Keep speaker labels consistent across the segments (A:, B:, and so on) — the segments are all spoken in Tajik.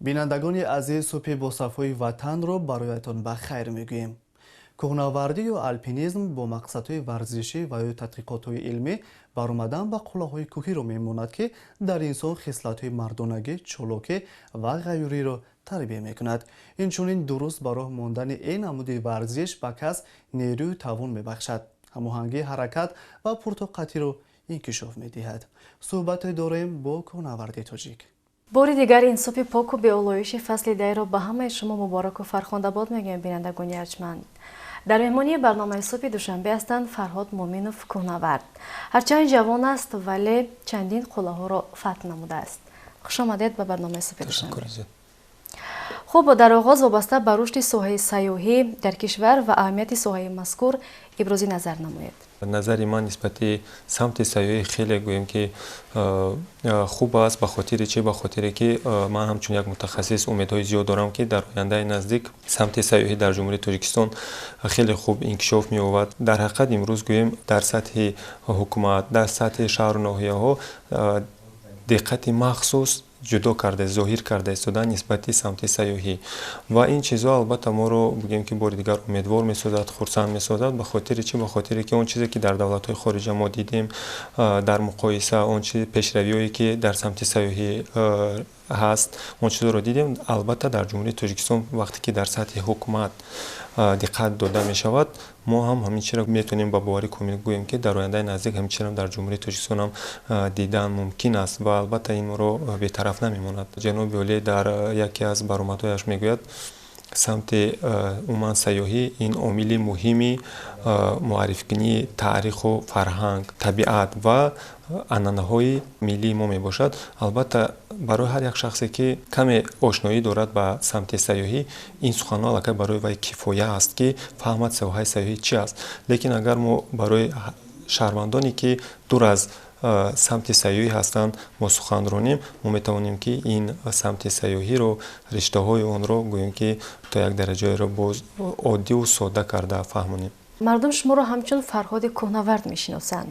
A: бинандагони азиз, субҳи босафои ватанро бароятон ба хайр мегӯем. кӯҳнавардӣ ё алпинизм бо мақсадҳои варзишӣ ва ё тадқиқотҳои илмӣ баромадан ба қуллаҳои кӯҳиро мемонад, ки дар инсон хислатҳои мардонагӣ, чолокӣ ва ғайюриро тарбия мекунад. инчунин дуруст ба роҳ мондани ин намуди варзиш ба кас нерӯю тавон мебахшад, ҳамоҳангии ҳаракат ва пуртоқатиро инкишоф медиҳад. суҳбате дорем бо кӯҳнаварди тоҷик.
B: бори дигар ин субҳи поку беолоиши фасли дайро ба ҳамаи шумо мубораку фархондабод мегӯем бинандагони арҷманд. дар меҳмонии барномаи субҳи душанбе ҳастанд Фарҳод Моминов, кӯҳнавард. ҳарчанд ҷавон аст, вале чандин қуллаҳоро фатҳ намудааст. хушомадед ба барномаи субҳи душанбе. хуб, дар оғоз вобаста ба рушди соҳаи сайёҳӣ дар кишвар ва аҳамияти соҳаи мазкур ибрози назар намоед.
C: назари ман нисбати самти сайёҳӣ хеле гӯем ки хуб аст. ба хотири чи? Ба хотире ки ман ҳамчун як мутахассис умедҳои зиёд дорам ки дар ояндаи наздик самти сайёҳӣ дар ҷумҳурии Тоҷикистон хеле хуб инкишоф меёбад. дар ҳақиқат имрӯз гӯем дар сатҳи ҳукумат, дар сатҳи шаҳру ноҳияҳо диққати махсус ҷудо карда, зоҳир карда истодан нисбати самти сайёҳӣ ва ин чизҳо албатта моро бигӯем ки бори дигар умедвор месозад, хурсанд месозад. ба хотири чи? Ба хотире ки он чизе ки дар давлатҳои хориҷа мо дидем, дар муқоиса он чизи пешравиҳое ки дар самти сайёҳӣ ҳаст, он чизҳоро дидем. Албатта дар ҷумҳурии Тоҷикистон вақте ки дар сатҳи ҳукумат диққат дода мешавад, мо ҳам ҳамин чиро метавонем ба бовари комил гӯем ки дар ояндаи наздик ҳамин чиро дар ҷумҳурии Тоҷикистон ҳам дидан мумкин аст ва албатта ин моро бетараф намемонад. ҷаноби олӣ дар яке аз баромадҳояш мегӯяд самти умуман сайёҳӣ ин омили муҳими муаррифкунии таъриху фарҳанг, табиат ва анъанаҳои миллии мо мебошад. албатта барои ҳар як шахсе ки каме ошноӣ дорад ба самти сайёҳӣ, ин суханҳо аллакай барои вай кифоя аст ки фаҳмад соҳаи сайёҳӣ чӣ аст. лекин агар мо барои шаҳрвандоне ки дур аз самти сайёҳӣ ҳастанд мо сухан ронем, мо метавонем ки ин самти сайёҳиро, риштаҳои онро гӯем ки то як дараҷаеро боз оддиву содда карда фаҳмонем.
B: мардум шуморо ҳамчун Фарҳоди кӯҳнавард мешиносанд.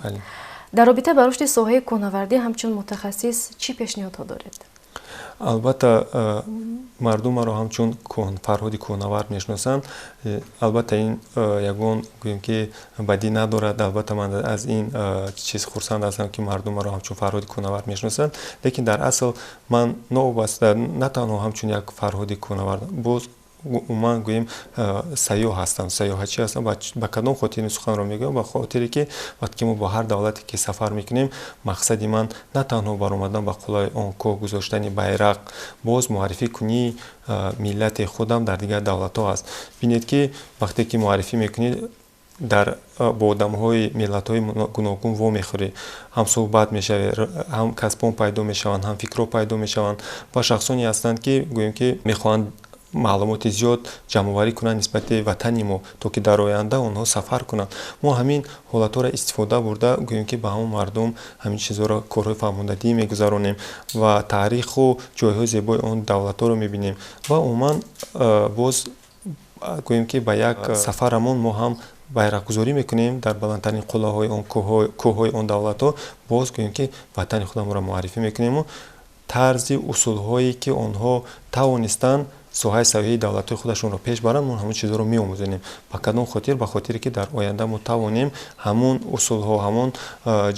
B: дар робита ба рушди соҳаи кӯҳнавардӣ ҳамчун мутахассис чӣ пешниҳодҳо доред?
C: албатта мардум маро ҳамчун Фарҳоди кӯҳнавард мешиносанд. албатта ин ягон гӯем ки бадӣ надорад. албатта ман аз ин чиз хурсанд ҳастам ки мардум маро ҳамчун Фарҳоди кӯҳнавард мешиносанд. лекин дар асл ман новобаста на танҳо ҳамчун як Фарҳоди кӯҳнавард, боз умуман гӯем сайёҳ ҳастам. сайёҳачӣ ҳастам. ба кадом хотир ин суханро мегӯям? Ба хотире ки вақте ки мо ба ҳар давлате ки сафар мекунем, мақсади ман на танҳо баромадан ба қуллаи он коҳ гузоштани байрақ, боз муаррифӣ кунии миллати худам дар дигар давлатҳо аст. бинед ки вақте ки муаррифӣ мекунед, дар бо одамҳои миллатҳои гуногун вомехӯрӣ, ҳам суҳбат мешавӣ, ҳам касбон пайдо мешаванд, ҳам фикрҳо пайдо мешаванд ва шахсоне ҳастанд ки гӯем ки мехоҳанд маълумоти зиёд ҷамъоварӣ кунанд нисбати ватани мо, то ки дар оянда онҳо сафар кунанд. мо ҳамин ҳолатҳоро истифода бурда гӯем ки ба ҳамон мардум ҳамин чизҳоро корҳои фаҳмондагӣ мегузаронем ва таъриху ҷойҳои зебои он давлатҳоро мебинем ва умуман боз гӯем ки ба як сафарамон мо ҳам байрақгузорӣ мекунем дар баландтарин қуллаҳои он кӯҳҳои он давлатҳо. боз гӯем ки ватани худамонро муаррифӣ мекунему тарзи усулҳое ки онҳо тавонистанд соҳаи сайёҳии давлатҳои худашонро пеш баранд, мо ҳамон чизҳоро меомӯзонем. ба кадом хотир? Ба хотире ки дар оянда мо тавонем ҳамон усулҳо, ҳамон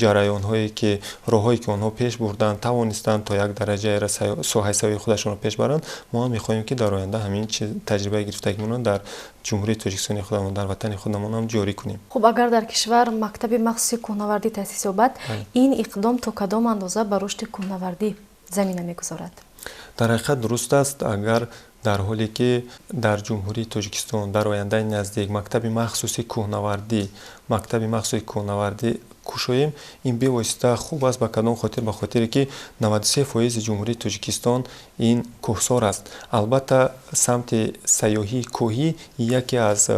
C: ҷараёнҳое ки роҳҳое ки онҳо пеш бурданд, тавонистанд то як дараҷаеро соҳаи сайёҳии худашонро пеш баранд. мо ҳам мехоҳем ки дар оянда ҳамин таҷрибаи гирифтагимонро дар ҷумҳурии Тоҷикистони худамон, дар ватани худамон ҳам ҷорӣ кунем.
B: хуб, агар дар кишвар мактаби махсуси кӯҳнавардӣ таъсис ёбад, ин иқдом то кадом андоза ба рушди кӯҳнавардӣ замина мегузорад?
C: дар ҳақиқат дуруст аст. агар дар ҳоле ки дар ҷумҳурии Тоҷикистон дар ояндаи наздик мактаби махсуси кӯҳнавардӣ кушоем, ин бевосита хуб аст. ба кадом хотир? Ба хотире ки 93% ҷумҳурии Тоҷикистон ин кӯҳсор аст. албатта самти сайёҳии кӯҳӣ яке аз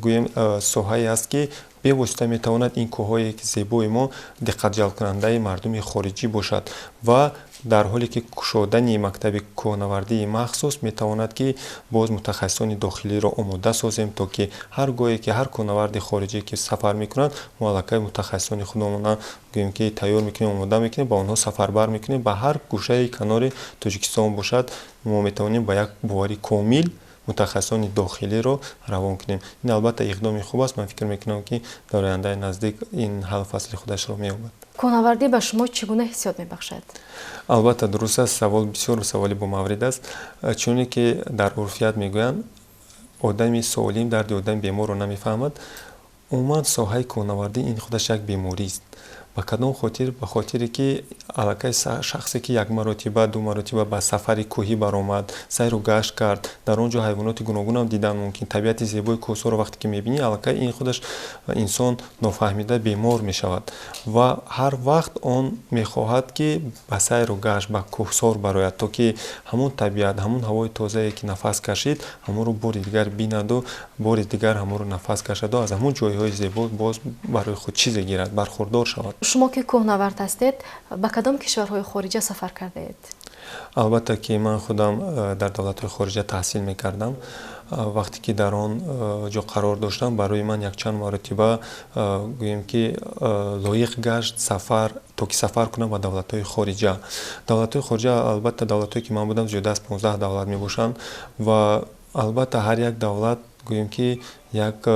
C: гӯем соҳае аст ки бевосита метавонад ин кӯҳое ки зебои мо диққатҷалбкунандаи мардуми хориҷӣ бошад ва дар ҳоле ки кушодани мактаби кӯҳнавардии махсус метавонад ки боз мутахассисони дохилиро омода созем то ки ҳар гоҳе ки ҳар кӯҳнаварди хориҷӣ ки сафар мекунад мо аллакай мутахассисони худамона гӯем ки тайёр мекунем омода мекунем ба онҳо сафарбар мекунем ба ҳар гӯшаи канори тоҷикистон бошад мо метавонем ба як бовари комил мутахассисони дохилиро равон кунем. Ин албатта иқдоми хуб аст. Ман фикр мекунам ки дар ояндаи наздик ин ҳал фасли худашро меёбад.
B: кӯҳнавардӣ ба шумо чӣ гуна ҳиссиёт мебахшад?
C: албатта дуруст аст. Савол бисёр саволи бомаврид аст. Чуне ки дар урфият мегӯянд одами солим дарди одами беморро намефаҳмад. умуман соҳаи кӯҳнавардӣ ин худаш як беморист. ба кадом хотир? Ба хотире ки аллакай шахсе ки як маротиба ду маротиба ба сафари кӯҳӣ баромад, сайру гашт кард, дар он ҷо ҳайвоноти гуногунам дидан мумкин, табиати зебои кӯҳсоро вақте ки мебинӣ, аллакай ин худаш инсон нофаҳмида бемор мешавад ва ҳар вақт он мехоҳад ки ба сайру гашт ба кӯҳсор барояд, то ки ҳамон табиат, ҳамон ҳавои тозае ки нафас кашид, ҳамонро бори дигар бинаду бори дигар ҳамонро нафас кашаду аз ҳамон ҷойҳои зебо боз барои худ чизе гирад, бархурдор шавад.
B: шумо ки кӯҳнавард ҳастед, ба кадом кишварҳои хориҷа сафар кардаед?
C: албатта ки ман худам дар давлатҳои хориҷа таҳсил мекардам. вақте ки дар он ҷо қарор доштам, барои ман якчанд маротиба гӯем ки лоиқ гашт сафар, то ки сафар кунам ба давлатҳои хориҷа. Давлатҳои хориҷа албатта давлатҳое ки ман будам зиёда аз 15 давлат мебошанд ва албатта ҳар як давлат гӯем ки як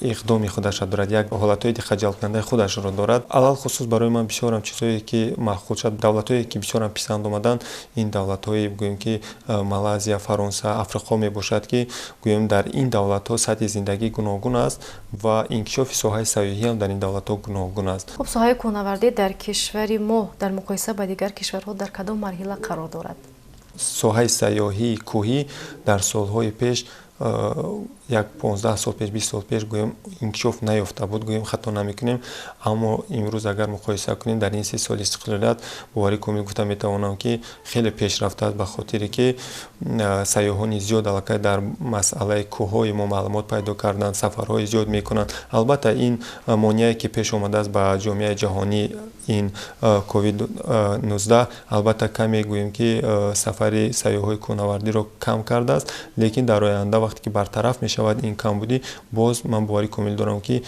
C: иқдоми худашро дорад, як ҳолатҳои диққатҷалбкунандаи худашро дорад. алал хусус барои ман бисёрам чизҳое ки махкус шуд, давлатҳое ки бисёрам писанд омаданд, ин давлатҳои гӯем ки Малайзия, Фаронса, Африқо мебошад ки гӯем дар ин давлатҳо сатҳи зиндагӣ гуногун аст ва инкишофи соҳаи сайёҳӣ ҳам дар ин давлатҳо гуногун аст.
B: хуб, соҳаи кӯҳнавардӣ дар кишвари мо дар муқоиса ба дигар кишварҳо дар кадом марҳила қарор дорад?
C: соҳаи сайёҳии кӯҳӣ дар солҳои пеш як 15 сол пеш 20 сол пеш гӯем инкишоф наёфта буд, гӯем хато намекунем, аммо имрӯз агар муқоиса кунем дар ин 3 соли истиқлолият боварӣ комил гуфта метавонам ки хеле пешрафта аст, ба хотире ки сайёҳони зиёд аллакай дар масъалаи кӯҳҳои мо маълумот пайдо кардан, сафарҳои зиёд мекунанд. албатта ин монеае ки пеш омадааст ба ҷомеаи ҷаҳонӣ, ин COVID-19 албатта каме гӯем ки сафари сайёҳои кӯҳнавардиро кам кардааст, лекин дар оянда вақте ки бартараф мешавад ин камбудӣ, боз ман боварӣ комил дорам ки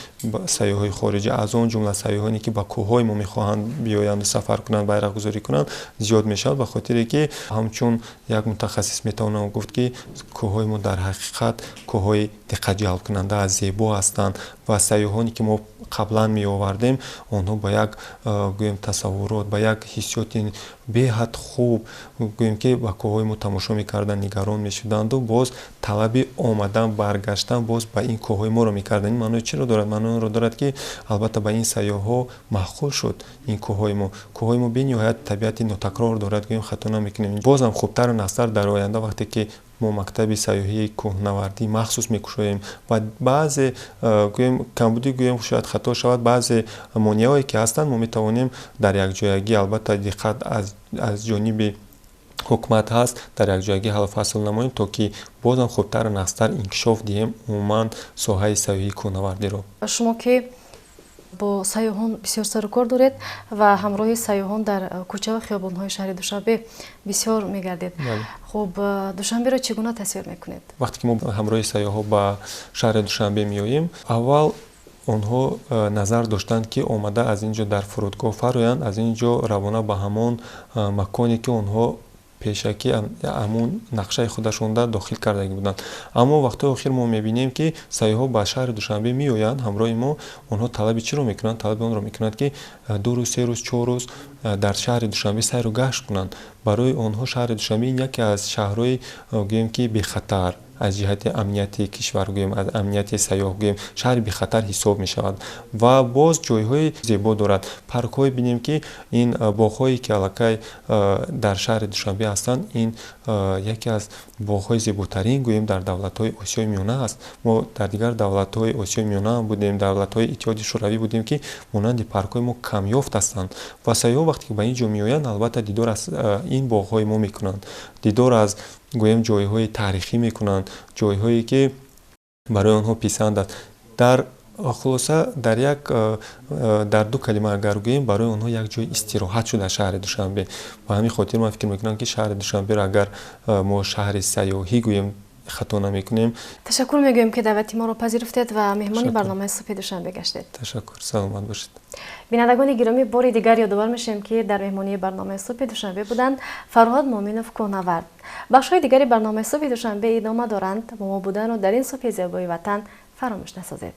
C: сайёҳои хориҷӣ, аз он ҷумла сайёҳоне ки ба кӯҳҳои мо мехоҳанд биёянду сафар кунанд, байрақгузорӣ кунанд, зиёд мешавад, ба хотире ки ҳамчун як мутахассис метавонам гуфт ки кӯҳҳои мо дар ҳақиқат кӯҳҳои диққатҷалбкунанда аз зебо ҳастанд ва сайёҳоне ки мо қаблан меовардем, онҳо ба як гӯем тасаввурот, ба як ҳиссиёти беҳад хуб, гӯем ки ба кӯҳҳои мо тамошо мекардан, нигарон мешуданду боз талаби омадан баргаштан боз ба ин кӯҳҳои моро мекардан. ин маънои чиро дорад? маъноиро дорад ки албатта ба ин сайёҳҳо маъқул шуд ин кӯҳҳои мо бениҳоят табиати нотакрор дорад, гӯем хато намекунем. бозам хубтару нахстар дар оянда вақте ки мо мактаби сайёҳии кӯҳнавардӣ махсус мекушоем ва баъзе гӯем камбудӣ гӯем шояд хато шавад, баъзе монеаҳое ки ҳастанд мо метавонем дар якҷоягӣ, албатта диққат аз ҷониби ҳукумат ҳаст, дар якҷоягӣ ҳал фасл намоем, то ки бозам хубтару нахстар инкишоф диҳем умуман соҳаи сайёҳии кӯҳнавардиро.
B: шумо ки бо сайёҳон бисёр сару кор доред ва ҳамроҳи сайёҳон дар кӯча ва хиёбонҳои шаҳри Душанбе бисёр мегардед. хуб, Душанберо чӣ гуна тасвир мекунед? вақте
C: ки мо ҳамроҳи сайёҳҳо ба шаҳри Душанбе меоем, аввал онҳо назар доштанд ки омада аз ин ҷо дар фурудгоҳ фароянд, аз ин ҷо равона ба ҳамон маконе ки онҳо пешакӣ ҳамон нақшаи худашонда дохил кардаги буданд. аммо вақтҳои охир мо мебинем ки сайёҳҳо ба шаҳри Душанбе меоянд, ҳамроҳи мо, онҳо талаби чиро мекунанд? талаби онро мекунанд ки 2 рӯз 3 рӯз 4 рӯз дар шаҳри Душанбе сайру гашт кунанд. барои онҳо шаҳри Душанбе ин яке аз шаҳрҳои гӯем ки бехатар аз ҷиҳати амнияти кишвар, гӯем аз амнияти сайёҳ, гӯем шаҳри бехатар ҳисоб мешавад ва боз ҷойҳои зебо дорад. паркҳое бинем ки ин боғҳое ки аллакай дар шаҳри Душанбе ҳастанд, ин яке аз боғҳои зеботарин гӯем дар давлатҳои Осиёи Миёна аст. мо дар дигар давлатҳои Осиёи Миёна ҳам будем, давлатҳои Иттиҳоди Шӯравӣ будем ки монанди паркҳои мо камёфт ҳастанд ва сайёҳ вақте ки ба ин ҷо меоянд, албатта дидор аз ин боғҳои мо мекунанд, дидор аз гӯем ҷойҳои таърихӣ мекунанд, ҷойҳое ки барои онҳо писанд аст. дар خلاصه در دو کلمه اگر گوییم برای اونها یک جای استراحت شده شهر دوشنبه. با همین خاطر من فکر میکنم که شهر دوشنبه را اگر ما شهر سیاحی گوییم خطا نمیکنیم.
B: تشکر میگویم که دعوت ما را پذیرفتید و مهمان برنامه صبح دوشنبه گشتید.
C: تشکر، سلامت باشید.
B: بینندگان گرامی، بار دیگر یادآور میشیم که در مهمانی برنامه صبح دوشنبه بودند فرهاد مومنوف کوهنورد. بخش‌های دیگری برنامه صبح دوشنبه ادامه دارند. با ما بودن و در این صبح زیبای وطن فراموش نسازید.